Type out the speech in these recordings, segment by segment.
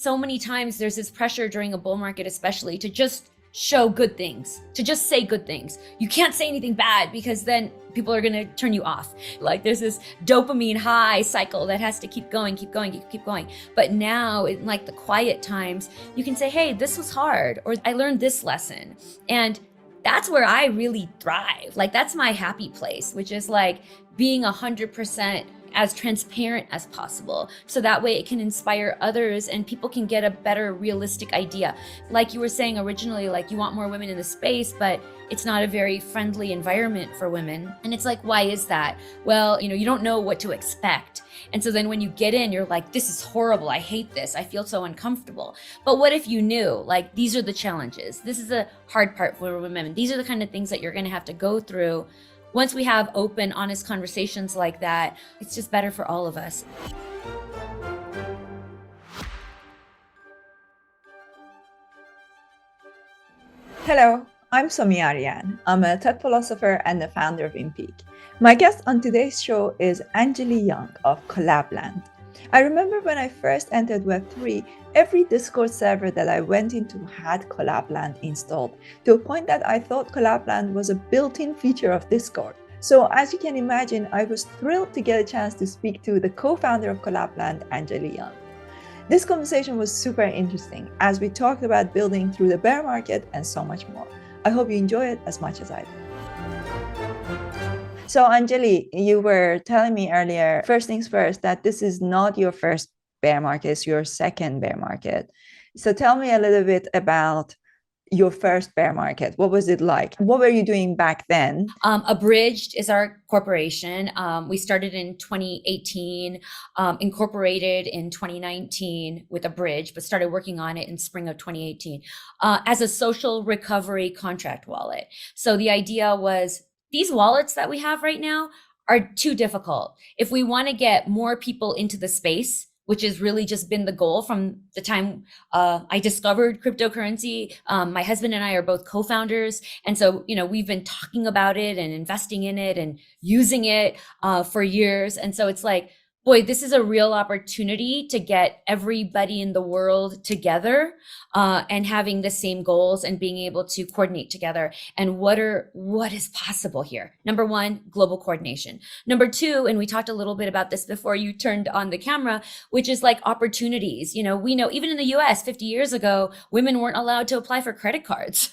So many times there's this pressure during a bull market, especially, to just show good things, to just say good things. You can't say anything bad because then people are going to turn you off. Like there's this dopamine high cycle that has to keep going, keep going, keep going. But now in like the quiet times, you can say, hey, this was hard, or I learned this lesson. And that's where I really thrive. Like that's my happy place, which is like being 100% as transparent as possible. So that way it can inspire others and people can get a better realistic idea. Like you were saying originally, like you want more women in the space, but it's not a very friendly environment for women. And it's like, why is that? Well, you don't know what to expect. And so then when you get in, you're like, this is horrible. I hate this. I feel so uncomfortable. But what if you knew, like, these are the challenges. This is the hard part for women. These are the kind of things that you're going to have to go through. Once we have open, honest conversations like that, it's just better for all of us. Hello, I'm Somi Arian. I'm a tech philosopher and the founder of Impeak. My guest on today's show is Anjali Young of Collab.Land. I remember when I first entered Web3, every Discord server that I went into had Collab.Land installed, to a point that I thought Collab.Land was a built-in feature of Discord. So as you can imagine, I was thrilled to get a chance to speak to the co-founder of Collab.Land, Anjali Young. This conversation was super interesting as we talked about building through the bear market and so much more. I hope you enjoy it as much as I did. So Anjali, you were telling me earlier, first things first, that this is not your first bear market, it's your second bear market. So tell me a little bit about your first bear market. What was it like? What were you doing back then? Abridged is our corporation. We started in 2018, incorporated in 2019 with Abridged, but started working on it in spring of 2018 as a social recovery contract wallet. So the idea was these wallets that we have right now are too difficult. If we want to get more people into the space, which has really just been the goal from the time I discovered cryptocurrency. My husband and I are both co-founders. And so, we've been talking about it and investing in it and using it for years. And so it's like, boy, this is a real opportunity to get everybody in the world together and having the same goals and being able to coordinate together. And what is possible here? Number one, global coordination. Number two, and we talked a little bit about this before you turned on the camera, which is like opportunities. We know even in the US 50 years ago, women weren't allowed to apply for credit cards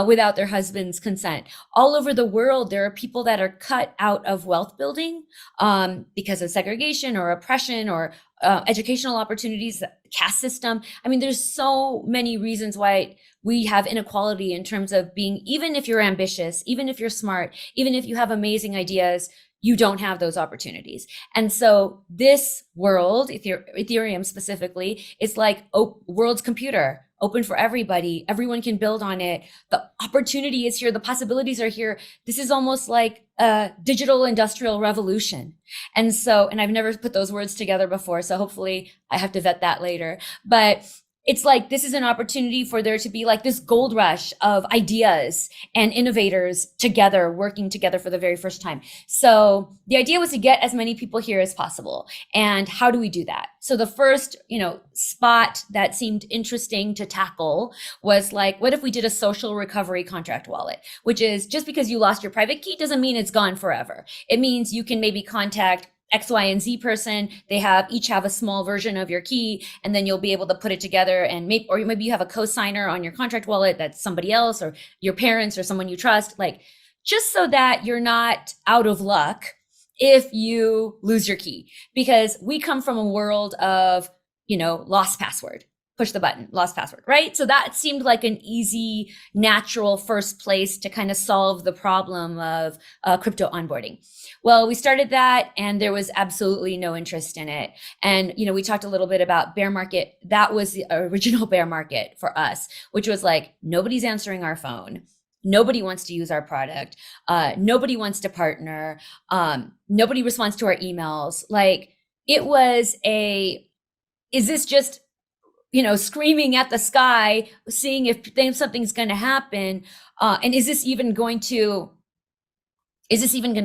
without their husband's consent. All over the world, there are people that are cut out of wealth building because of segregation or oppression or educational opportunities, caste system. I mean, there's so many reasons why we have inequality in terms of being, even if you're ambitious, even if you're smart, even if you have amazing ideas, you don't have those opportunities. And so this world, Ethereum specifically, is like world's computer, open for everybody. Everyone can build on it. The opportunity is here. The possibilities are here. This is almost like a digital industrial revolution. And I've never put those words together before. So hopefully I have to vet that later. But it's like, this is an opportunity for there to be like this gold rush of ideas and innovators together, working together for the very first time. So the idea was to get as many people here as possible. And how do we do that? So the first, spot that seemed interesting to tackle was like, what if we did a social recovery contract wallet, which is just because you lost your private key doesn't mean it's gone forever. It means you can maybe contact X, Y, and Z person. They each have a small version of your key, and then you'll be able to put it together and maybe you have a co-signer on your contract wallet that's somebody else or your parents or someone you trust, like just so that you're not out of luck if you lose your key. Because we come from a world of, lost password. Push the button, lost password, right? So that seemed like an easy, natural first place to kind of solve the problem of crypto onboarding. Well, we started that and there was absolutely no interest in it. And, we talked a little bit about bear market. That was the original bear market for us, which was like, nobody's answering our phone. Nobody wants to use our product. Nobody wants to partner. Nobody responds to our emails. Like it was is this just screaming at the sky, seeing if something's going to happen. And is this even going to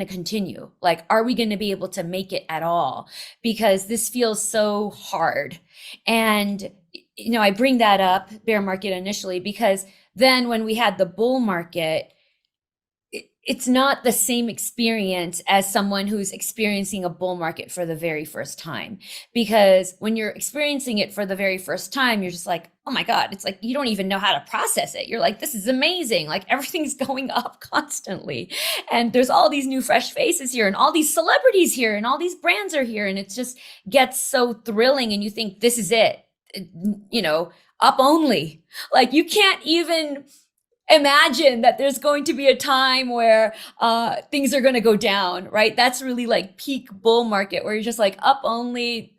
continue? Like, are we going to be able to make it at all? Because this feels so hard. And I bring that up, bear market initially, because then when we had the bull market, it's not the same experience as someone who's experiencing a bull market for the very first time. Because when you're experiencing it for the very first time, you're just like, oh my God, it's like you don't even know how to process it. You're like, this is amazing. Like everything's going up constantly. And there's all these new fresh faces here and all these celebrities here and all these brands are here. And it just gets so thrilling. And you think this is it, up only. Like you can't even imagine that there's going to be a time where things are going to go down, right? That's really like peak bull market where you're just like up only,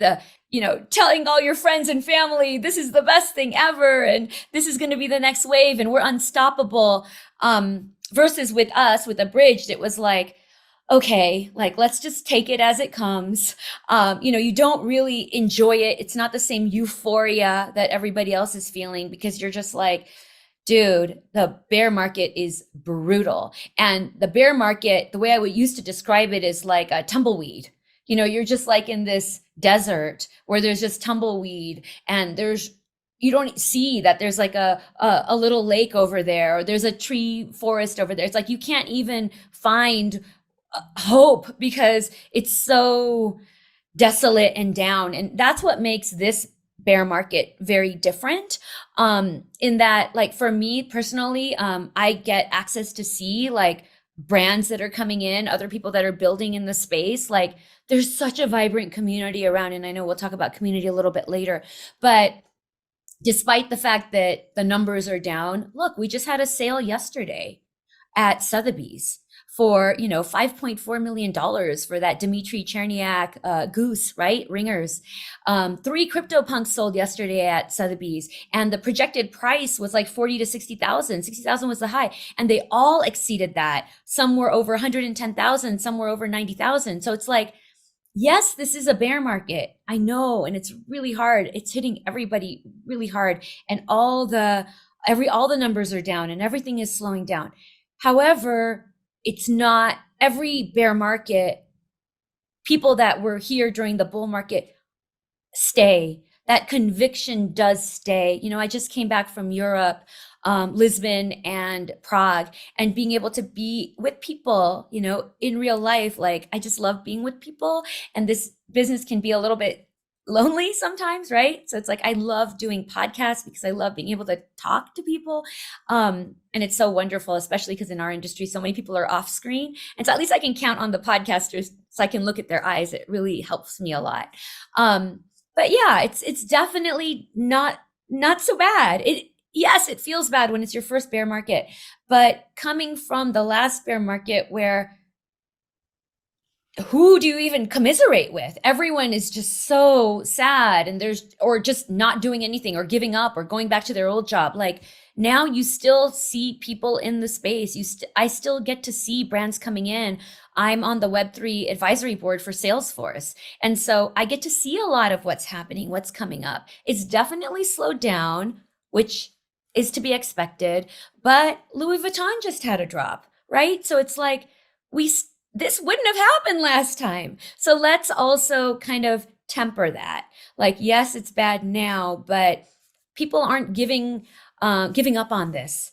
telling all your friends and family, this is the best thing ever. And this is going to be the next wave and we're unstoppable. Versus with us, with Abridged, it was like, okay, like let's just take it as it comes. You don't really enjoy it. It's not the same euphoria that everybody else is feeling because you're just like, dude, the bear market is brutal. And the bear market, the way I would used to describe it is like a tumbleweed. You're just like in this desert where there's just tumbleweed and you don't see that there's like a little lake over there or there's a tree forest over there. It's like you can't even find hope because it's so desolate and down. And that's what makes this bear market very different, in that, like for me personally, I get access to see like brands that are coming in, other people that are building in the space. Like there's such a vibrant community around, and I know we'll talk about community a little bit later, but despite the fact that the numbers are down, look, we just had a sale yesterday at Sotheby's for, $5.4 million for that Dmitry Cherniak goose, right? Ringers. 3 CryptoPunks sold yesterday at Sotheby's, and the projected price was like 40 to 60,000. 60,000 was the high, and they all exceeded that. Some were over 110,000, some were over 90,000. So it's like, yes, this is a bear market. I know, and it's really hard. It's hitting everybody really hard, and all the numbers are down, and everything is slowing down. However, it's not every bear market. People that were here during the bull market stay. That conviction does stay. I just came back from Europe, Lisbon and Prague, and being able to be with people, in real life. Like I just love being with people, and this business can be a little bit lonely sometimes, right? So it's like I love doing podcasts because I love being able to talk to people, and it's so wonderful, especially because in our industry so many people are off screen, and so at least I can count on the podcasters so I can look at their eyes. It really helps me a lot. But yeah, it's definitely not so bad. Yes, it feels bad when it's your first bear market, but coming from the last bear market where who do you even commiserate with? Everyone is just so sad and or just not doing anything or giving up or going back to their old job. Like now you still see people in the space. I still get to see brands coming in. I'm on the Web3 advisory board for Salesforce. And so I get to see a lot of what's happening, what's coming up. It's definitely slowed down, which is to be expected, but Louis Vuitton just had a drop, right? So it's like this wouldn't have happened last time. So let's also kind of temper that. Like, yes, it's bad now, but people aren't giving up on this.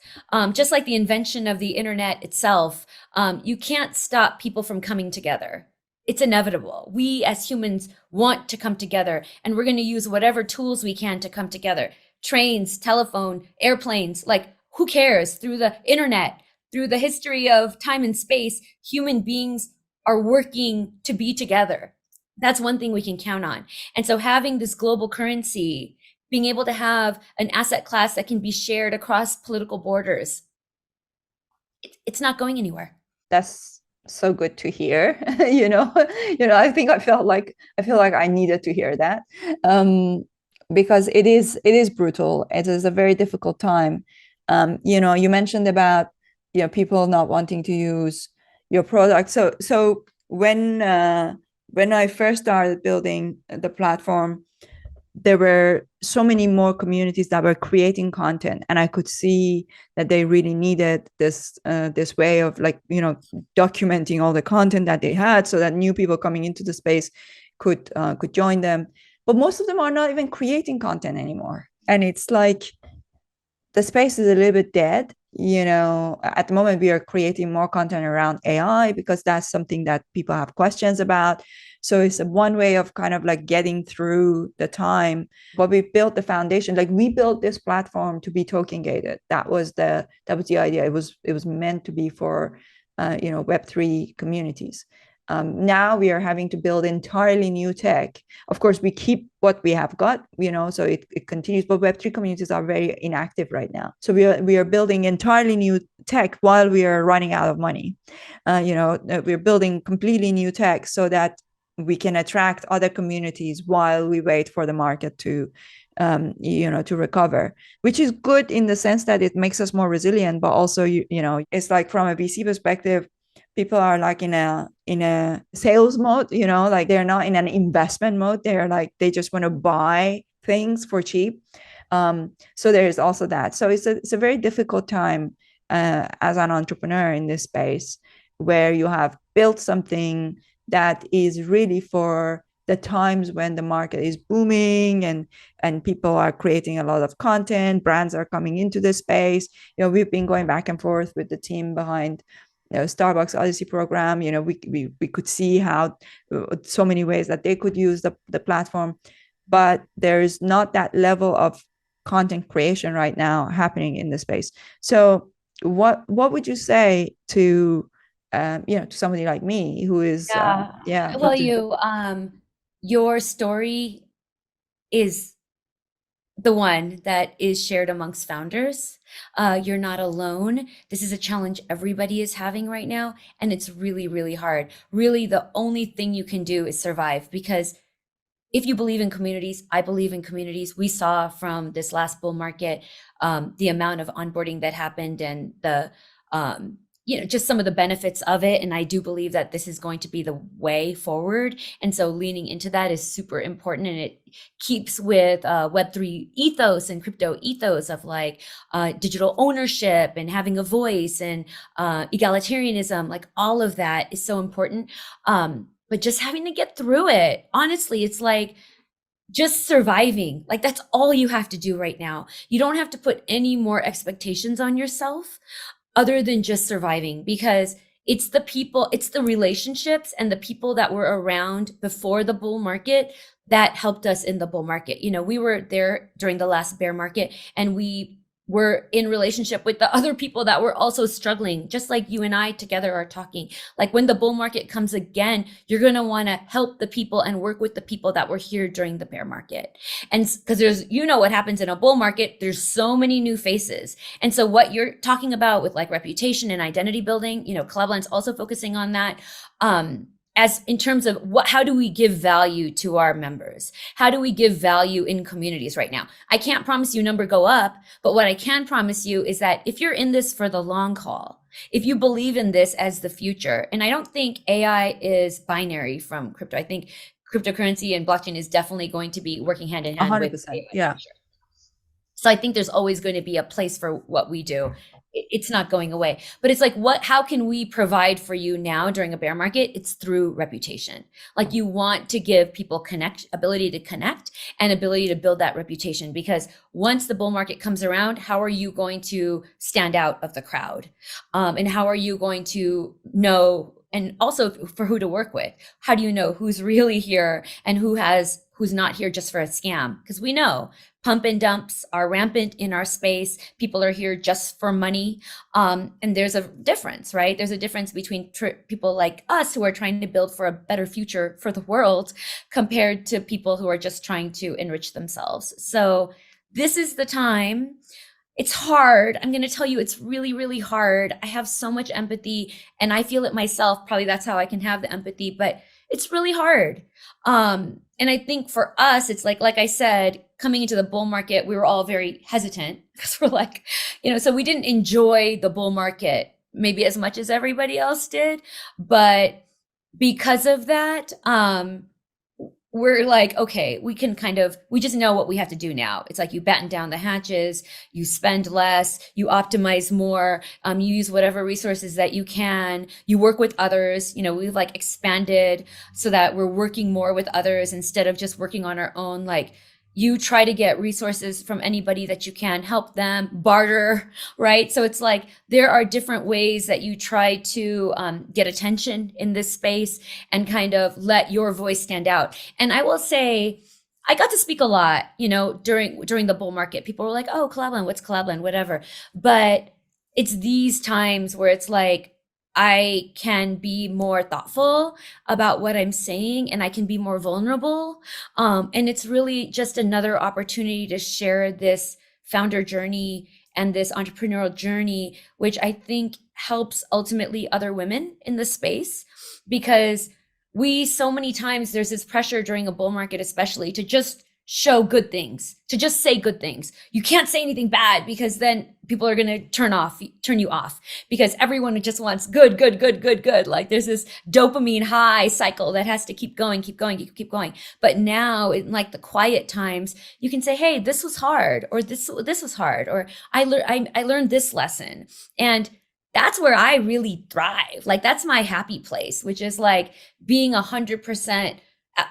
Just like the invention of the internet itself, you can't stop people from coming together. It's inevitable. We as humans want to come together, and we're going to use whatever tools we can to come together. Trains, telephone, airplanes, like who cares? Through the internet, through the history of time and space, human beings are working to be together. That's one thing we can count on. And so having this global currency, being able to have an asset class that can be shared across political borders, it's not going anywhere. That's so good to hear. I think I feel like I needed to hear that, because it is brutal. It is a very difficult time. You mentioned about people not wanting to use your product. So when I first started building the platform, there were so many more communities that were creating content, and I could see that they really needed this way of documenting all the content that they had, so that new people coming into the space could join them. But most of them are not even creating content anymore. And it's like the space is a little bit dead. At the moment, we are creating more content around AI because that's something that people have questions about. So it's one way of kind of like getting through the time. But we built the foundation. Like we built this platform to be token gated. That was the idea. It was meant to be for Web3 communities. Now we are having to build entirely new tech. Of course, we keep what we have got, so it continues, but Web3 communities are very inactive right now. So we are building entirely new tech while we are running out of money. We're building completely new tech so that we can attract other communities while we wait for the market to recover, which is good in the sense that it makes us more resilient, but also, it's like from a VC perspective, people are like in a sales mode, like they're not in an investment mode. They're like they just want to buy things for cheap. So there is also that. So it's a very difficult time as an entrepreneur in this space, where you have built something that is really for the times when the market is booming, and people are creating a lot of content, brands are coming into the space. We've been going back and forth with the team behind Starbucks Odyssey program. We could see how so many ways that they could use the platform, but there's not that level of content creation right now happening in the space. So what would you say to somebody like me who is Yeah. yeah, Well, your story is the one that is shared amongst founders. You're not alone. This is a challenge everybody is having right now, and it's really, really hard. Really, the only thing you can do is survive, because if you believe in communities, I believe in communities. We saw from this last bull market the amount of onboarding that happened, and the just some of the benefits of it. And I do believe that this is going to be the way forward. And so leaning into that is super important, and it keeps with Web3 ethos and crypto ethos of like digital ownership and having a voice and egalitarianism. Like all of that is so important. But just having to get through it. Honestly, it's like just surviving. Like that's all you have to do right now. You don't have to put any more expectations on yourself other than just surviving, because it's the people, it's the relationships and the people that were around before the bull market that helped us in the bull market. We were there during the last bear market, and we were in relationship with the other people that were also struggling, just like you and I together are talking. Like when the bull market comes again, you're going to want to help the people and work with the people that were here during the bear market. And because what happens in a bull market, there's so many new faces. And so what you're talking about with like reputation and identity building, Collab.Land's also focusing on that. As in terms of how do we give value to our members? How do we give value in communities right now? I can't promise you number go up, but what I can promise you is that if you're in this for the long haul, if you believe in this as the future, and I don't think AI is binary from crypto. I think cryptocurrency and blockchain is definitely going to be working hand in hand with 100%. AI Yeah. for sure. So I think there's always going to be a place for what we do. It's not going away, but it's like, how can we provide for you now during a bear market? It's through reputation. Like you want to give people ability to connect and ability to build that reputation, because once the bull market comes around, how are you going to stand out of the crowd? And how are you going to know, and also for who to work with? How do you know who's really here and who's not here just for a scam? Because we know pump and dumps are rampant in our space. People are here just for money. And there's a difference, right? There's a difference between people like us who are trying to build for a better future for the world compared to people who are just trying to enrich themselves. So this is the time. It's hard. I'm going to tell you, it's really, really hard. I have so much empathy, and I feel it myself. Probably that's how I can have the empathy, but it's really hard. And I think for us, it's like I said, coming into the bull market, we were all very hesitant because we're like, so we didn't enjoy the bull market maybe as much as everybody else did. But because of that, we're like, okay, we just know what we have to do now. It's like you batten down the hatches, you spend less, you optimize more, you use whatever resources that you can, you work with others. We've like expanded so that we're working more with others instead of just working on our own. Like you try to get resources from anybody that you can, help them, barter, right? So it's like there are different ways that you try to get attention in this space and kind of let your voice stand out. And I will say, I got to speak a lot, during the bull market. People were like, "Oh, Collab.Land, what's Collab.Land, whatever." But it's these times where it's like I can be more thoughtful about what I'm saying, and I can be more vulnerable. And it's really just another opportunity to share this founder journey and this entrepreneurial journey, which I think helps ultimately other women in the space, because we so many times there's this pressure during a bull market, especially, to just show good things, to just say good things. You can't say anything bad, because then people are going to turn you off, because everyone just wants good, good, good, good, good. Like there's this dopamine high cycle that has to keep going, keep going, keep going. But now in like the quiet times, you can say, "Hey, this was hard," or this was hard, or I learned this lesson. And that's where I really thrive. Like that's my happy place, which is like being 100%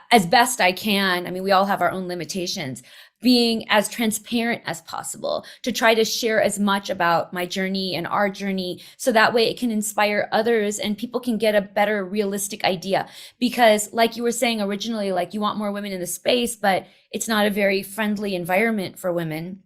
as best I can. I mean, we all have our own limitations, being as transparent as possible to try to share as much about my journey and our journey, so that way it can inspire others and people can get a better realistic idea. Because like you were saying originally, like you want more women in the space, but it's not a very friendly environment for women.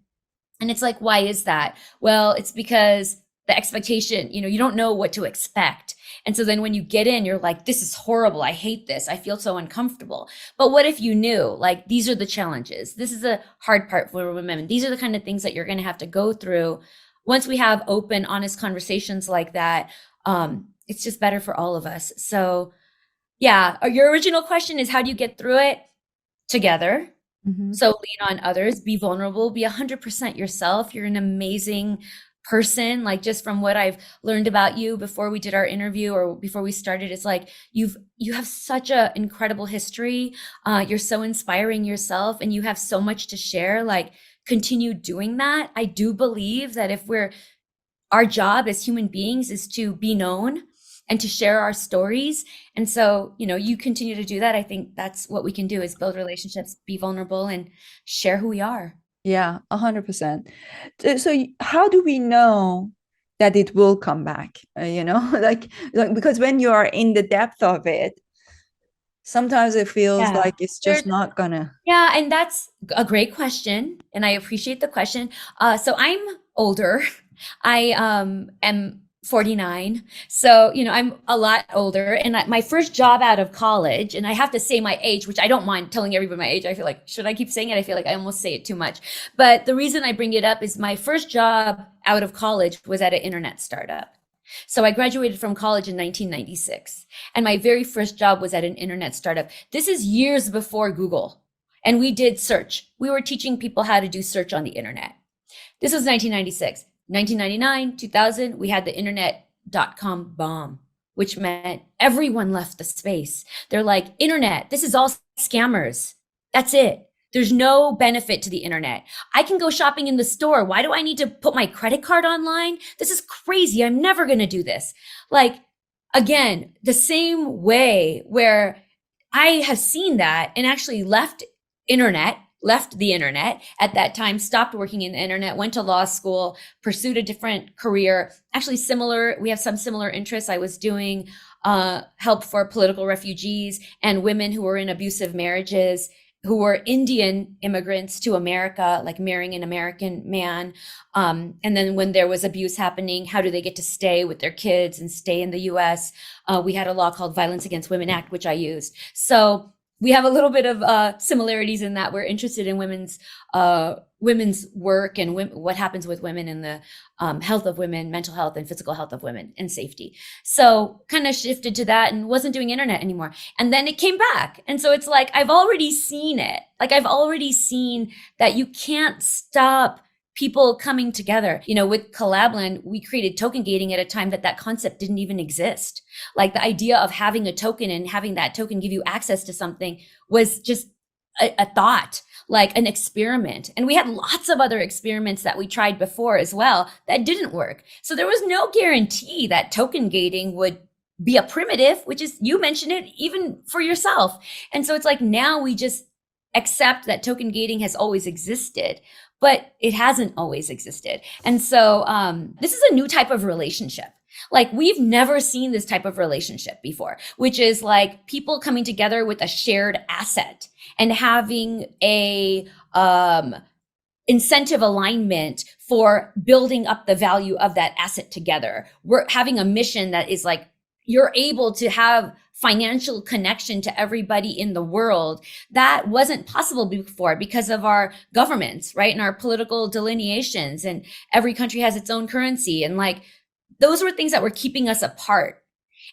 And it's like, why is that? Well, it's because the expectation, you don't know what to expect. And so then when you get in, you're like, "This is horrible. I hate this. I feel so uncomfortable." But what if you knew, like, these are the challenges. This is the hard part for women. These are the kind of things that you're going to have to go through. Once we have open, honest conversations like that, it's just better for all of us. So yeah, your original question is, how do you get through it? Together. Mhm. So lean on others, be vulnerable, be 100% yourself. You're an amazing person. Like just from what I've learned about you before we did our interview or before we started, it's like you have such an incredible history. You're so inspiring yourself, and you have so much to share. Like continue doing that. I do believe that if our job as human beings is to be known and to share our stories. And so, you continue to do that. I think that's what we can do, is build relationships, be vulnerable, and share who we are. Yeah, 100%. So how do we know that it will come back? Like because when you are in the depth of it, sometimes it feels Yeah. like it's just not gonna. Yeah, and that's a great question, and I appreciate the question. So I'm older. I am 49. So, I'm a lot older, and my first job out of college, and I have to say my age, which I don't mind telling everybody my age. I feel like, should I keep saying it? I feel like I almost say it too much. But the reason I bring it up is my first job out of college was at an internet startup. So I graduated from college in 1996, and my very first job was at an internet startup. This is years before Google. And we did search. We were teaching people how to do search on the internet. This was 1996. 1999, 2000, we had the internet.com bomb, which meant everyone left the space. They're like, "Internet, this is all scammers. That's it. There's no benefit to the internet. I can go shopping in the store. Why do I need to put my credit card online? This is crazy. I'm never going to do this." Like, again, the same way where I have seen that and actually left the internet at that time, stopped working in the internet, went to law school, pursued a different career. Actually, we have some similar interests. I was doing help for political refugees and women who were in abusive marriages, who were Indian immigrants to America, like marrying an American man. And then when there was abuse happening, how do they get to stay with their kids and stay in the US? We had a law called Violence Against Women Act, which I used. So we have a little bit of similarities in that we're interested in women's work and what happens with women in the health of women, mental health and physical health of women, and safety. So kind of shifted to that and wasn't doing internet anymore. And then it came back. And so it's like, I've already seen it. Like I've already seen that you can't stop people coming together. With Collab.Land, we created token gating at a time that concept didn't even exist. Like the idea of having a token and having that token give you access to something was just a thought, like an experiment. And we had lots of other experiments that we tried before as well that didn't work. So there was no guarantee that token gating would be a primitive, which is, you mentioned it, even for yourself. And so it's like, now we just accept that token gating has always existed, but it hasn't always existed. And so this is a new type of relationship. Like we've never seen this type of relationship before, which is like people coming together with a shared asset and having a incentive alignment for building up the value of that asset together. We're having a mission that is like, you're able to have financial connection to everybody in the world. That wasn't possible before because of our governments, right? And our political delineations, and every country has its own currency. And like, those were things that were keeping us apart.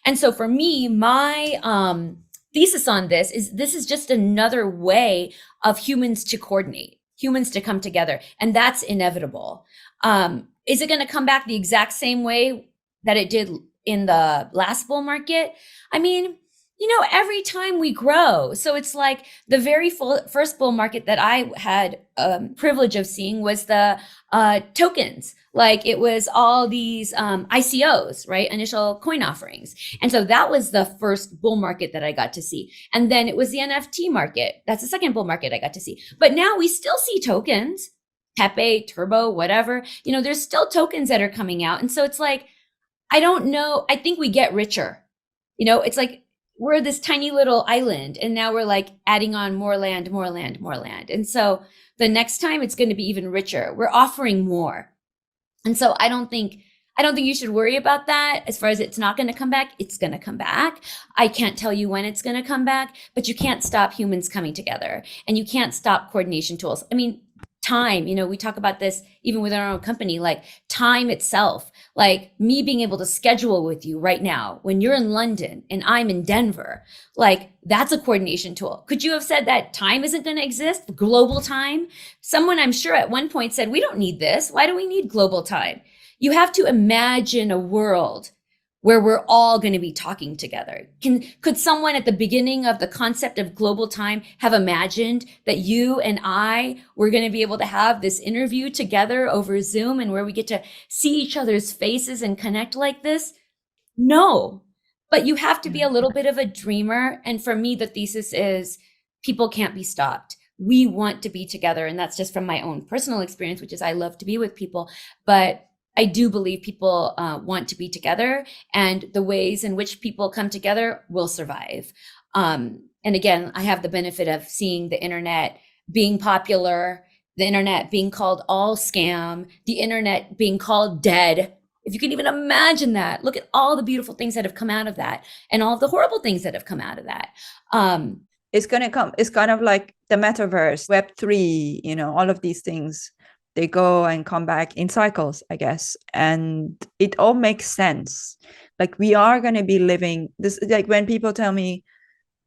And so for me, my thesis on this is just another way of humans to coordinate, humans to come together. And that's inevitable. Is it going to come back the exact same way that it did in the last bull market? I mean, every time we grow. So it's like the very first bull market that I had privilege of seeing was the tokens. Like it was all these ICOs, right? Initial coin offerings. And so that was the first bull market that I got to see. And then it was the NFT market. That's the second bull market I got to see. But now we still see tokens, Pepe, Turbo, whatever. There's still tokens that are coming out. And so it's like, I don't know. I think we get richer. It's like we're this tiny little island, and now we're like adding on more land, more land, more land. And so the next time it's going to be even richer. We're offering more. And so I don't think you should worry about that. As far as it's not going to come back, it's going to come back. I can't tell you when it's going to come back, but you can't stop humans coming together, and you can't stop coordination tools. I mean, time, we talk about this even within our own company, like time itself, like me being able to schedule with you right now when you're in London and I'm in Denver, like that's a coordination tool. Could you have said that time isn't going to exist? Global time? Someone I'm sure at one point said, we don't need this. Why do we need global time? You have to imagine a world where we're all going to be talking together. Could someone at the beginning of the concept of global time have imagined that you and I were going to be able to have this interview together over Zoom, and where we get to see each other's faces and connect like this? No, but you have to be a little bit of a dreamer. And for me, the thesis is people can't be stopped. We want to be together. And that's just from my own personal experience, which is I love to be with people, but I do believe people want to be together, and the ways in which people come together will survive. And again, I have the benefit of seeing the internet being popular, the internet being called all scam, the internet being called dead. If you can even imagine that, look at all the beautiful things that have come out of that, and all the horrible things that have come out of that. It's going to come. It's kind of like the metaverse, Web3, all of these things. They go and come back in cycles, I guess. And it all makes sense. Like we are going to be living this, like when people tell me,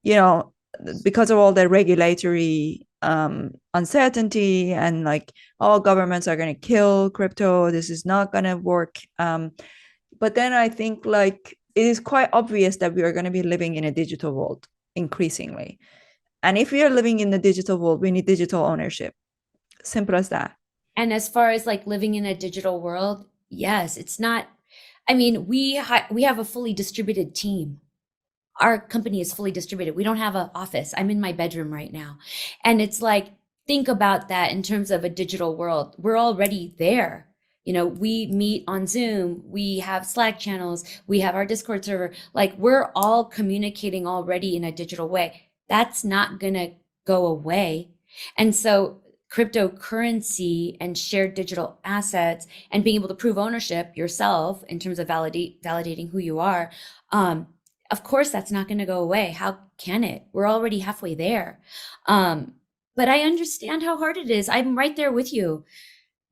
because of all the regulatory uncertainty and like all governments are going to kill crypto, this is not going to work. But then I think like it is quite obvious that we are going to be living in a digital world increasingly. And if we are living in the digital world, we need digital ownership. Simple as that. And as far as like living in a digital world, yes, it's not, I mean, we have a fully distributed team. Our company is fully distributed. We don't have an office. I'm in my bedroom right now. And it's like, think about that in terms of a digital world. We're already there. We meet on Zoom, we have Slack channels, we have our Discord server. Like we're all communicating already in a digital way. That's not going to go away. And so cryptocurrency and shared digital assets and being able to prove ownership yourself in terms of validating who you are, of course that's not going to go away. How can it? We're already halfway there. But I understand how hard it is. I'm right there with you.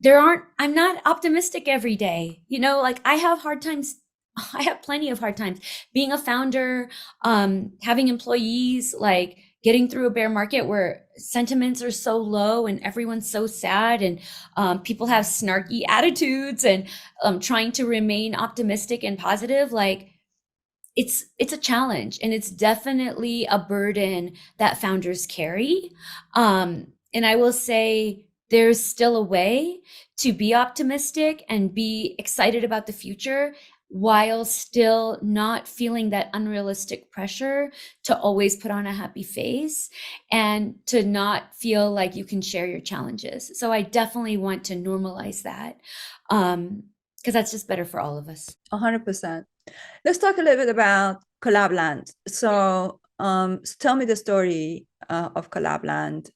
I'm not optimistic every day. Like I have hard times. I have plenty of hard times being a founder, having employees, like getting through a bear market where sentiments are so low and everyone's so sad, and people have snarky attitudes, and trying to remain optimistic and positive. Like it's a challenge, and it's definitely a burden that founders carry. And I will say there's still a way to be optimistic and be excited about the future while still not feeling that unrealistic pressure to always put on a happy face and to not feel like you can share your challenges. So I definitely want to normalize that, because that's just better for all of us. 100%. Let's talk a little bit about Collab.Land. So, tell me the story of Collab.Land,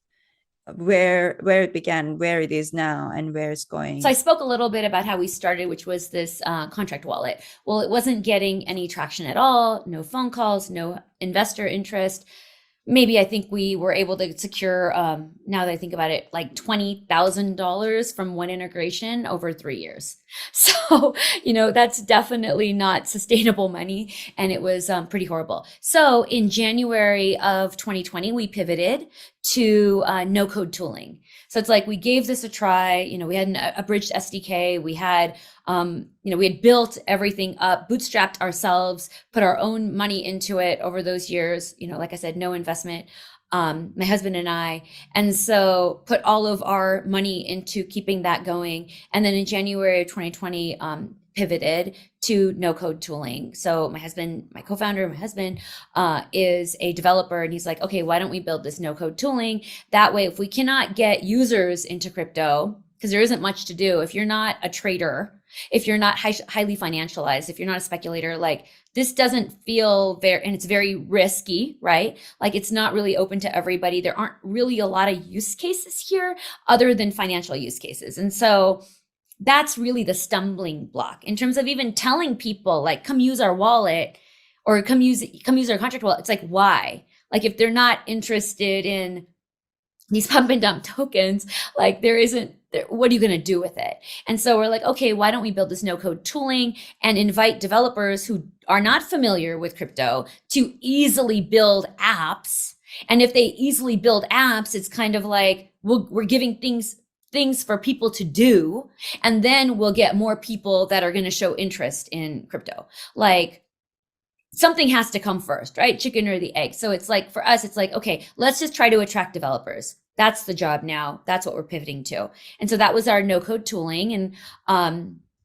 where it began, where it is now, and where it's going. So I spoke a little bit about how we started, which was this contract wallet. Well, it wasn't getting any traction at all, no phone calls, no investor interest. Maybe I think we were able to secure, now that I think about it, like $20,000 from one integration over 3 years. So, that's definitely not sustainable money. And it was pretty horrible. So in January of 2020, we pivoted to no code tooling. So it's like we gave this a try. We had an Abridged SDK. We had we had built everything up, bootstrapped ourselves, put our own money into it over those years. Like I said, no investment. My husband and I, and so put all of our money into keeping that going. And then in January of 2020, pivoted to no code tooling. So my co-founder, is a developer, and he's like, okay, why don't we build this no code tooling? That way, if we cannot get users into crypto, because there isn't much to do, if you're not a trader, if you're not highly financialized, if you're not a speculator, like this doesn't feel and it's very risky, right? Like it's not really open to everybody. There aren't really a lot of use cases here other than financial use cases. And so that's really the stumbling block in terms of even telling people like, come use our wallet or come use our contract wallet. It's like, why? Like if they're not interested in these pump and dump tokens, like what are you going to do with it? And so we're like, okay, why don't we build this no code tooling and invite developers who are not familiar with crypto to easily build apps. And if they easily build apps, it's kind of like, we're giving things for people to do. And then we'll get more people that are going to show interest in crypto. Like, something has to come first, right? Chicken or the egg. So it's like, for us, it's like, okay, let's just try to attract developers. That's the job now. That's what we're pivoting to. And so that was our no code tooling.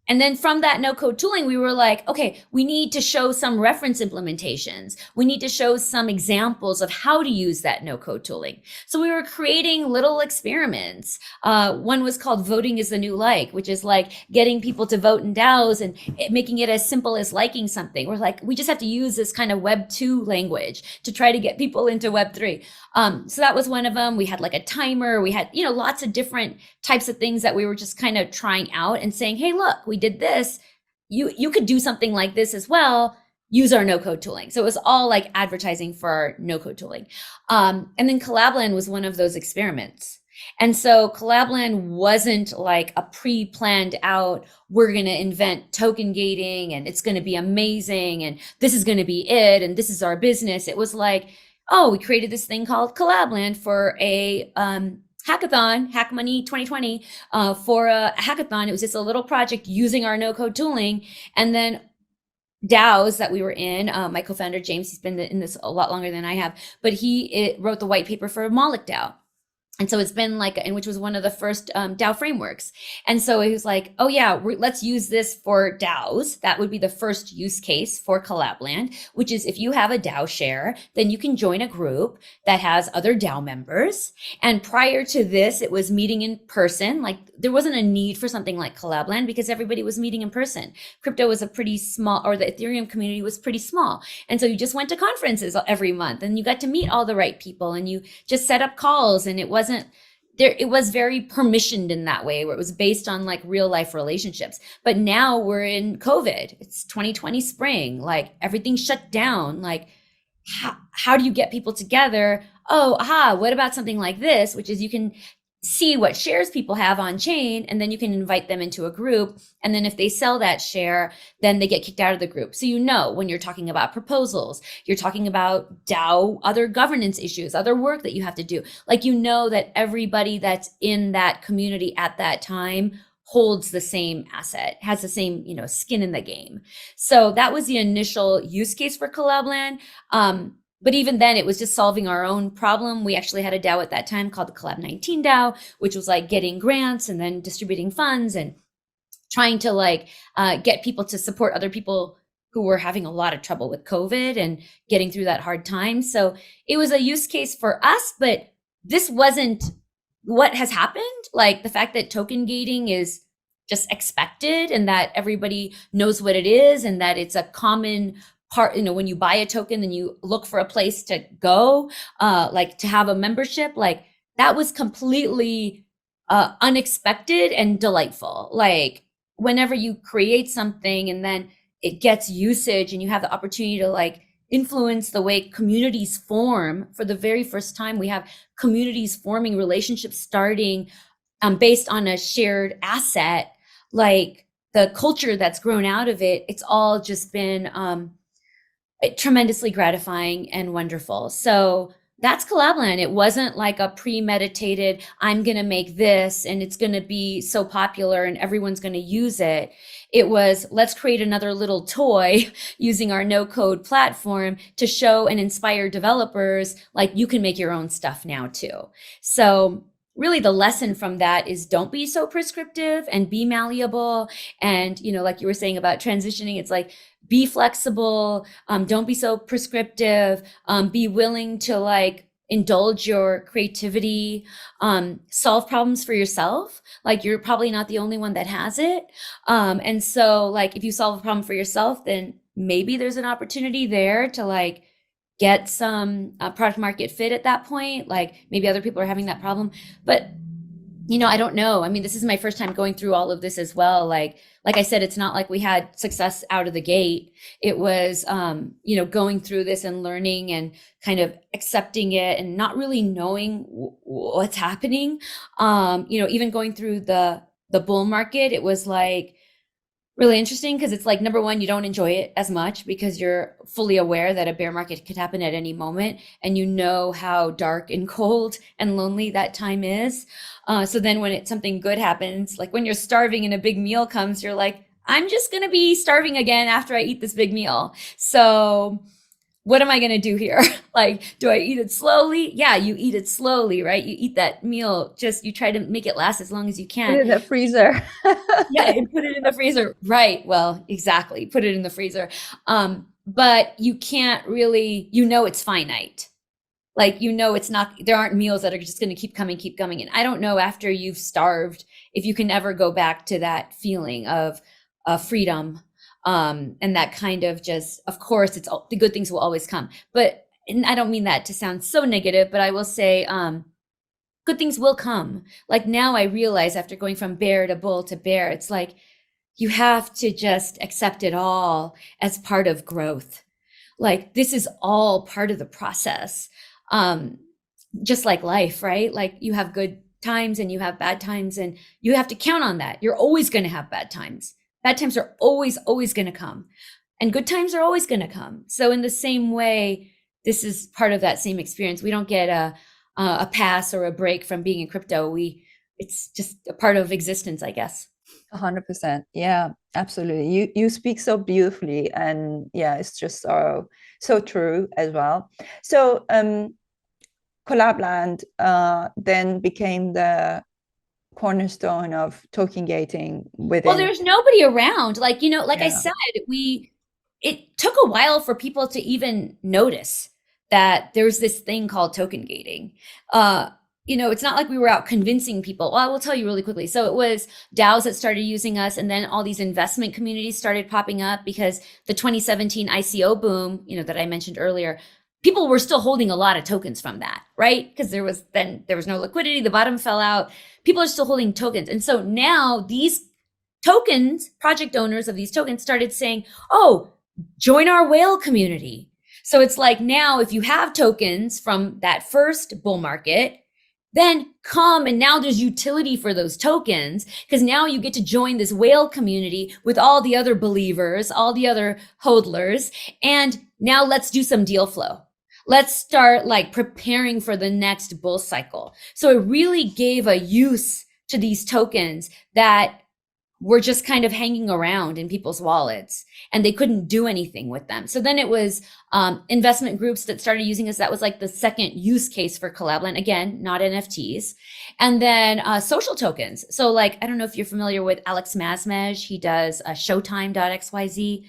And then from that no code tooling, we were like, okay, we need to show some reference implementations. We need to show some examples of how to use that no code tooling. So we were creating little experiments. One was called Voting is the New Like, which is like getting people to vote in DAOs and making it as simple as liking something. We're like, we just have to use this kind of Web 2 language to try to get people into Web 3. So that was one of them. We had like a timer. We had, lots of different types of things that we were just kind of trying out and saying, hey, look, we did this. You could do something like this as well. Use our no code tooling. So it was all like advertising for our no code tooling. And then Collab.Land was one of those experiments. And so Collab.Land wasn't like a pre-planned out, we're going to invent token gating and it's going to be amazing. And this is going to be it. And this is our business. It was like, oh, we created this thing called Collab.Land for a hackathon, Hack Money 2020, for a hackathon. It was just a little project using our no code tooling. And then DAOs that we were in, my co-founder, James, he's been in this a lot longer than I have, but he wrote the white paper for Moloch DAO. And so it's been like, and which was one of the first DAO frameworks. And so he was like, oh yeah, let's use this for DAOs. That would be the first use case for Collab.Land, which is if you have a DAO share, then you can join a group that has other DAO members. And prior to this, it was meeting in person. Like there wasn't a need for something like Collab.Land because everybody was meeting in person. Crypto was a pretty small, or the Ethereum community was pretty small. And so you just went to conferences every month and you got to meet all the right people and you just set up calls, and it wasn't there. It was very permissioned in that way where it was based on like real life relationships. But now we're in COVID. It's 2020 spring, like everything's shut down. Like how do you get people together? Oh, what about something like this, which is you can see what shares people have on chain, and then you can invite them into a group. And then if they sell that share, then they get kicked out of the group. So when you're talking about proposals, you're talking about DAO, other governance issues, other work that you have to do. Like that everybody that's in that community at that time holds the same asset, has the same, skin in the game. So that was the initial use case for Collab.Land. But even then, it was just solving our own problem. We actually had a DAO at that time called the Collab 19 DAO, which was like getting grants and then distributing funds. And trying to like get people to support other people who were having a lot of trouble with COVID and getting through that hard time. So it was a use case for us, but this wasn't what has happened. Like the fact that token gating is just expected and that everybody knows what it is and that it's a common part. You know, when you buy a token, then you look for a place to go, like to have a membership, like that was completely unexpected and delightful. Like whenever you create something and then it gets usage and you have the opportunity to like influence the way communities form for the very first time, we have communities forming relationships starting based on a shared asset, like the culture that's grown out of it. It's all just been tremendously gratifying and wonderful. So that's Collab.Land. It wasn't like a premeditated, I'm going to make this and it's going to be so popular and everyone's going to use it. It was, let's create another little toy using our no code platform to show and inspire developers like you can make your own stuff now too. So really the lesson from that is don't be so prescriptive and be malleable. And, you know, like you were saying about transitioning, it's like, be flexible. Don't be so prescriptive. Be willing to like indulge your creativity, solve problems for yourself. Like you're probably not the only one that has it. And so like, if you solve a problem for yourself, then maybe there's an opportunity there to like get some product market fit at that point. Like maybe other people are having that problem, but you know, I don't know. I mean, this is my first time going through all of this as well. Like I said, it's not like we had success out of the gate. It was, you know, going through this and learning and kind of accepting it and not really knowing what's happening. You know, even going through the bull market, it was like really interesting because it's like, number one, you don't enjoy it as much because you're fully aware that a bear market could happen at any moment. And you know how dark and cold and lonely that time is. So then when something good happens, like when you're starving and a big meal comes, you're like, I'm just going to be starving again after I eat this big meal. So what am I going to do here? Like, do I eat it slowly? Yeah, you eat it slowly, right? You eat that meal, just you try to make it last as long as you can. Put it in the freezer. Yeah, and put it in the freezer. Right. Well, exactly. Put it in the freezer. But you can't really, you know, it's finite. Like, you know, it's not, there aren't meals that are just going to keep coming. And I don't know after you've starved, if you can ever go back to that feeling of freedom. And that kind of just, of course, it's the good things will always come. But, and I don't mean that to sound so negative, but I will say, good things will come. Like now I realize after going from bear to bull to bear, it's like, you have to just accept it all as part of growth. Like this is all part of the process. Just like life, right? Like you have good times and you have bad times and you have to count on that. You're always going to have bad times. Bad times are always going to come and good times are always going to come. So in the same way, this is part of that same experience. We don't get a pass or a break from being in crypto. It's just a part of existence, I guess. 100%. Yeah, absolutely. You speak so beautifully, and yeah, it's just so true as well. So Collab.Land then became the cornerstone of token gating within. Well, there's nobody around. Like, you know, like I Yeah. said, it took a while for people to even notice that there's this thing called token gating. You know, it's not like we were out convincing people. Well, I will tell you really quickly. So it was DAOs that started using us, and then all these investment communities started popping up because the 2017 ICO boom, you know, that I mentioned earlier, people were still holding a lot of tokens from that, right? Because there was no liquidity, the bottom fell out. People are still holding tokens. And so now these tokens, project owners of these tokens started saying, oh, join our whale community. So it's like now if you have tokens from that first bull market, then come and now there's utility for those tokens because now you get to join this whale community with all the other believers, all the other hodlers. And now let's do some deal flow. Let's start like preparing for the next bull cycle. So it really gave a use to these tokens that were just kind of hanging around in people's wallets and they couldn't do anything with them. So then it was investment groups that started using us. That was like the second use case for Collab.Land. Again, not NFTs. And then social tokens. So like, I don't know if you're familiar with Alex Masmej. He does Showtime.xyz.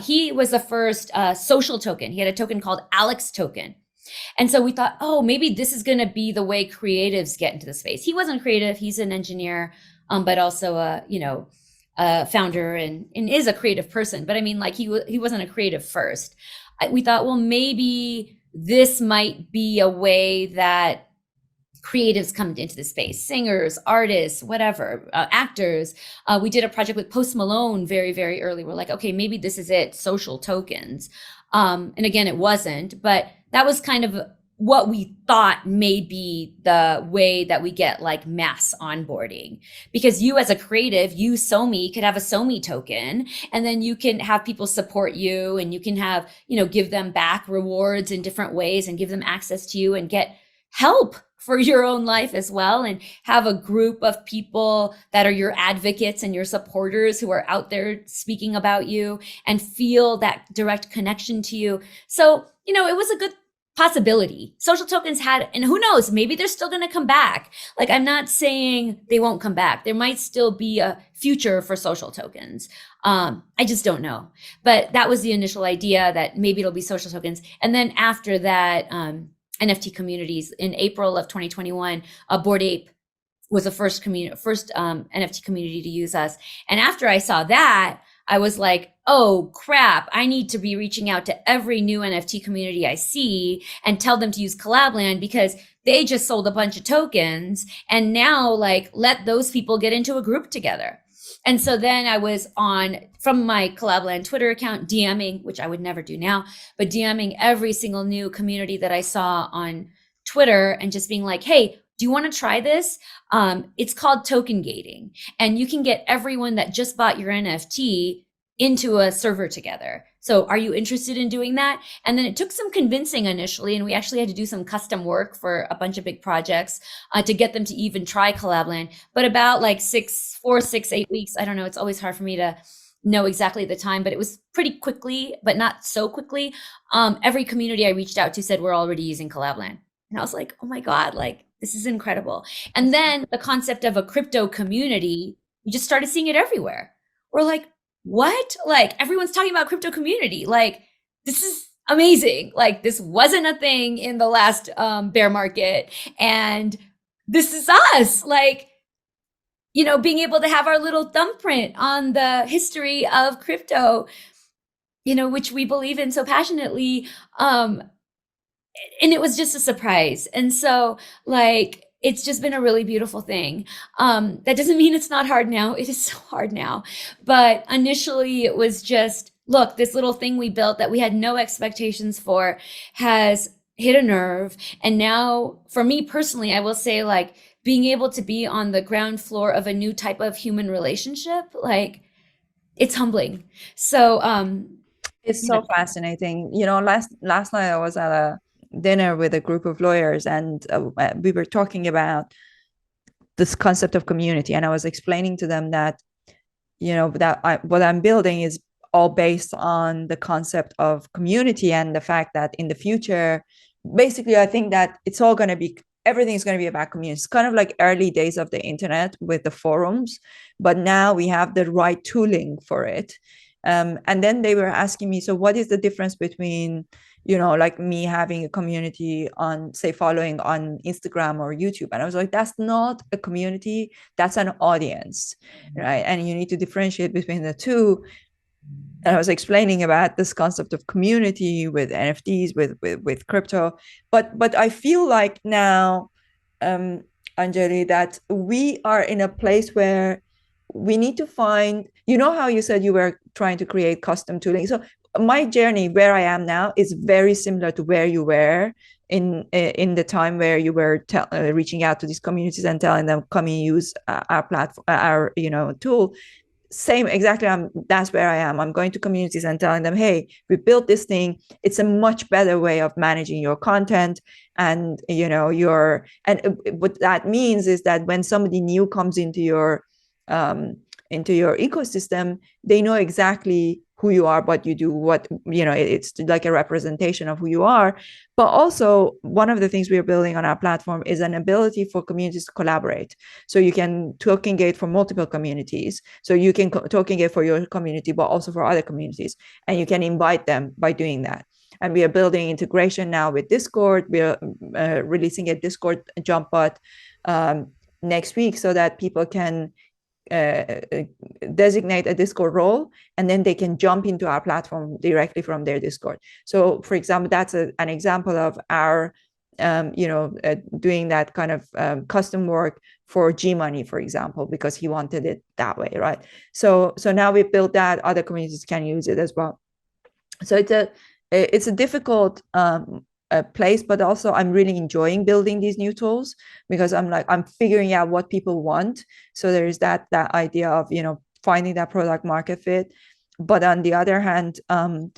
He was the first social token. He had a token called Alex Token. And so we thought, oh, maybe this is going to be the way creatives get into the space. He wasn't creative. He's an engineer, but also a founder and is a creative person. But I mean, like he wasn't a creative first. We thought, well, maybe this might be a way that creatives come into the space, singers, artists, whatever, actors. We did a project with Post Malone very, very early. We're like, okay, maybe this is it, social tokens. And again, it wasn't, but that was kind of what we thought may be the way that we get like mass onboarding. Because you as a creative, you Somi could have a Somi token, and then you can have people support you, and you can have, give them back rewards in different ways and give them access to you and get help for your own life as well, and have a group of people that are your advocates and your supporters who are out there speaking about you and feel that direct connection to you. So, it was a good possibility. Social tokens had, and who knows, maybe they're still going to come back. Like, I'm not saying they won't come back. There might still be a future for social tokens. I just don't know. But that was the initial idea, that maybe it'll be social tokens. And then after that, NFT communities. In April of 2021, Bored Ape was the first NFT community to use us. And after I saw that, I was like, oh crap, I need to be reaching out to every new NFT community I see and tell them to use Collab.Land, because they just sold a bunch of tokens, and now like let those people get into a group together. And so then I was from my Collab.Land Twitter account, DMing, which I would never do now, but DMing every single new community that I saw on Twitter and just being like, hey, do you want to try this? It's called token gating, and you can get everyone that just bought your NFT into a server together. So are you interested in doing that? And then it took some convincing initially, and we actually had to do some custom work for a bunch of big projects to get them to even try Collab.Land. But about like 8 weeks, I don't know, it's always hard for me to know exactly the time, but it was pretty quickly, but not so quickly. Every community I reached out to said, we're already using Collab.Land. And I was like, oh my God, like this is incredible. And then the concept of a crypto community, we just started seeing it everywhere. We're like, what? Like everyone's talking about crypto community. Like this is amazing. Like this wasn't a thing in the last bear market, and this is us. Like, being able to have our little thumbprint on the history of crypto, which we believe in so passionately. And it was just a surprise. And so like, it's just been a really beautiful thing. That doesn't mean it's not hard now. It is so hard now. But initially it was just, look, this little thing we built that we had no expectations for has hit a nerve. And now for me personally, I will say like being able to be on the ground floor of a new type of human relationship, like it's humbling. So, it's so fascinating. Last night I was at a dinner with a group of lawyers, and we were talking about this concept of community, and I was explaining to them that what I'm building is all based on the concept of community, and the fact that in the future, basically I think that it's all going to be, everything's going to be about community. It's kind of like early days of the internet with the forums, but now we have the right tooling for it. And then they were asking me, so what is the difference between like me having a community on, say, following on Instagram or YouTube? And I was like, that's not a community, that's an audience, right? And you need to differentiate between the two. And I was explaining about this concept of community with NFTs, with crypto. But I feel like now, Anjali, that we are in a place where we need to find, how you said you were trying to create custom tooling. So my journey where I am now is very similar to where you were in the time where you were reaching out to these communities and telling them, come and use our platform, our tool. Same exactly. That's where I am. I'm going to communities and telling them, hey, we built this thing. It's a much better way of managing your content. And what that means is that when somebody new comes into your into your ecosystem, they know exactly who you are, what you do, what, it's like a representation of who you are. But also, one of the things we're building on our platform is an ability for communities to collaborate. So you can token gate for multiple communities. So you can token gate for your community, but also for other communities. And you can invite them by doing that. And we are building integration now with Discord. We are releasing a Discord jump bot next week, so that people can designate a Discord role, and then they can jump into our platform directly from their Discord. So, for example, that's an example of our doing that kind of custom work for G Money, for example, because he wanted it that way, right? So now we've built that, other communities can use it as well. So it's a difficult place, but also I'm really enjoying building these new tools, because I'm figuring out what people want. So there is that idea of finding that product market fit. But on the other hand, I'm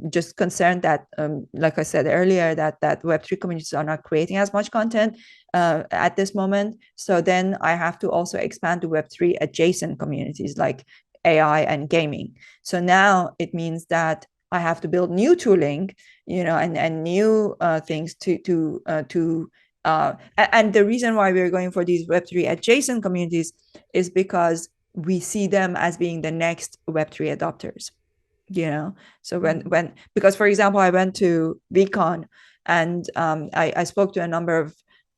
just concerned that, like I said earlier, that Web3 communities are not creating as much content at this moment. So then I have to also expand to Web3 adjacent communities like AI and gaming. So now it means that I have to build new tooling, and new things and the reason why we're going for these Web3 adjacent communities is because we see them as being the next Web3 adopters. So because, for example, I went to VCon, and I spoke to a number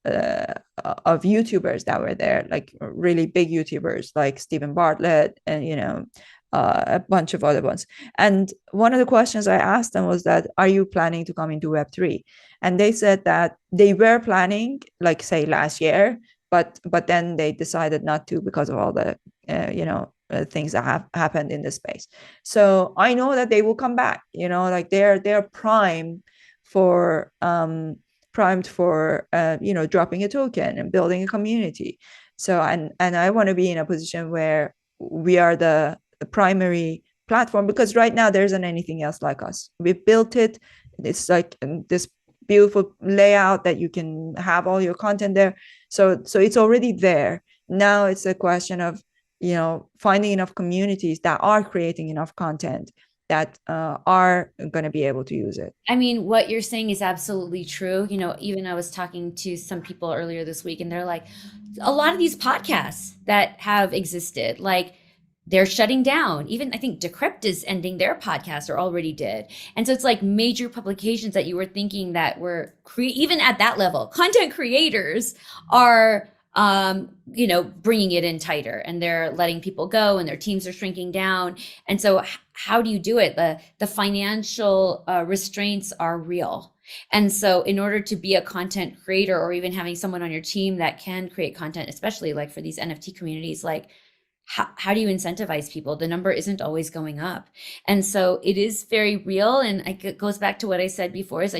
of YouTubers that were there, like really big YouTubers like Stephen Bartlett and a bunch of other ones. And one of the questions I asked them was that, are you planning to come into Web3? And they said that they were planning, like, say, last year, but then they decided not to because of all the things that have happened in the space. So I know that they will come back, like they're primed for dropping a token and building a community. So and I want to be in a position where we are the primary platform, because right now there isn't anything else like us. We've built it. It's like this beautiful layout that you can have all your content there. So it's already there. Now it's a question of finding enough communities that are creating enough content that are going to be able to use it. I mean, what you're saying is absolutely true. Even I was talking to some people earlier this week, and they're like, a lot of these podcasts that have existed, like, they're shutting down. Even I think Decrypt is ending their podcast, or already did. And so it's like major publications that you were thinking that were even at that level, content creators are bringing it in tighter, and they're letting people go, and their teams are shrinking down. And so how do you do it? The financial restraints are real. And so in order to be a content creator, or even having someone on your team that can create content, especially like for these NFT communities, like, how do you incentivize people? The number isn't always going up. And so it is very real. And it goes back to what I said before, is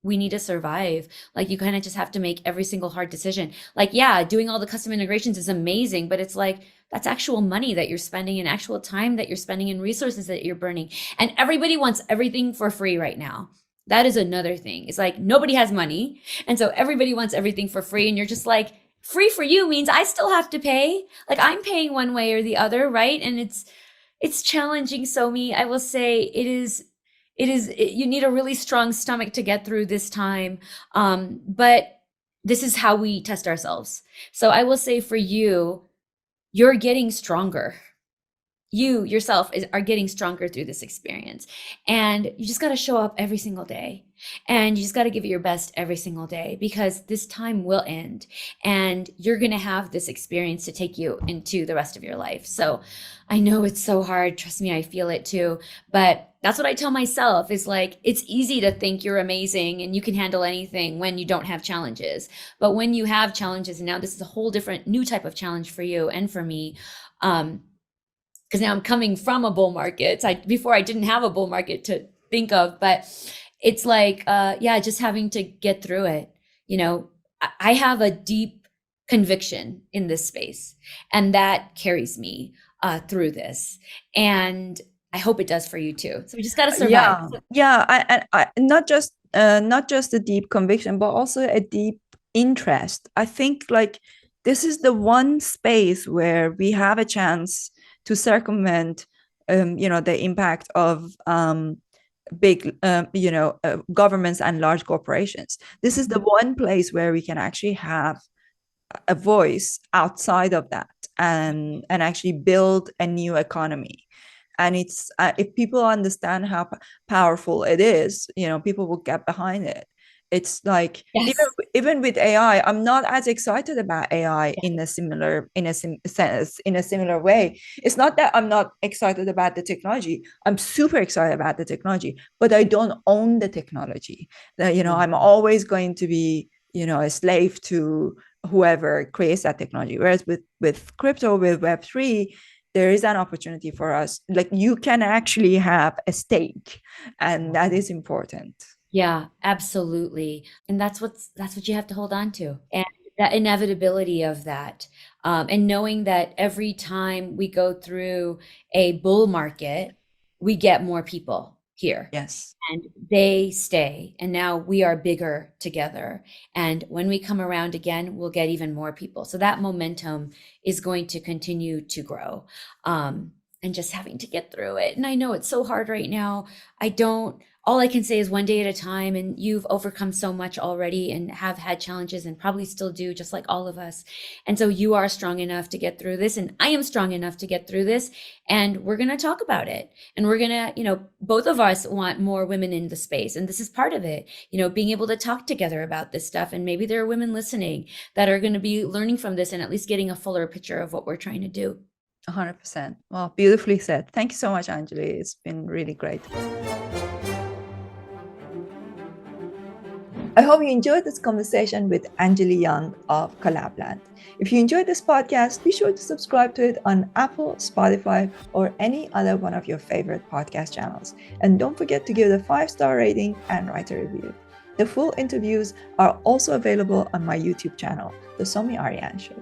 we need to survive. Like, you kind of just have to make every single hard decision. Like, yeah, doing all the custom integrations is amazing, but it's like, that's actual money that you're spending, and actual time that you're spending, and resources that you're burning. And everybody wants everything for free right now. That is another thing. It's like, nobody has money. And so everybody wants everything for free. And you're just like, free for you means I still have to pay. Like, I'm paying one way or the other, right? And it's challenging, Somi. I will say it is, you need a really strong stomach to get through this time. But this is how we test ourselves. So I will say, for you, you're getting stronger. You yourself are getting stronger through this experience, and you just got to show up every single day, and you just got to give it your best every single day, because this time will end, and you're going to have this experience to take you into the rest of your life. So I know it's so hard. Trust me, I feel it too. But that's what I tell myself, is like, it's easy to think you're amazing and you can handle anything when you don't have challenges. But when you have challenges, and now this is a whole different new type of challenge for you and for me, because now I'm coming from a bull market. Before I didn't have a bull market to think of, but it's like, just having to get through it. I have a deep conviction in this space, and that carries me through this. And I hope it does for you too. So we just got to survive. I not just a deep conviction, but also a deep interest. I think, like, this is the one space where we have a chance to circumvent, the impact of big, governments and large corporations. This is the one place where we can actually have a voice outside of that, and actually build a new economy. And it's if people understand how powerful it is, people will get behind it. It's like, Yes. even with AI, I'm not as excited about AI in a similar sense, in a similar way. It's not that I'm not excited about the technology. I'm super excited about the technology, but I don't own the technology. I'm always going to be, a slave to whoever creates that technology. Whereas with crypto, with Web3, there is an opportunity for us. Like, you can actually have a stake, and that is important. Yeah, absolutely. And that's what you have to hold on to. And that inevitability of that. And knowing that every time we go through a bull market, we get more people here. Yes. And they stay. And now we are bigger together. And when we come around again, we'll get even more people. So that momentum is going to continue to grow. And just having to get through it. And I know it's so hard right now. All I can say is one day at a time. And you've overcome so much already and have had challenges and probably still do, just like all of us. And so you are strong enough to get through this. And I am strong enough to get through this. And we're going to talk about it. And we're going to, both of us want more women in the space. And this is part of it, being able to talk together about this stuff. And maybe there are women listening that are going to be learning from this and at least getting a fuller picture of what we're trying to do. 100%. Well, beautifully said. Thank you so much, Anjali. It's been really great. I hope you enjoyed this conversation with Anjali Young of Collab.Land. If you enjoyed this podcast, be sure to subscribe to it on Apple, Spotify, or any other one of your favorite podcast channels. And don't forget to give it a 5-star rating and write a review. The full interviews are also available on my YouTube channel, The Somi Arian Show.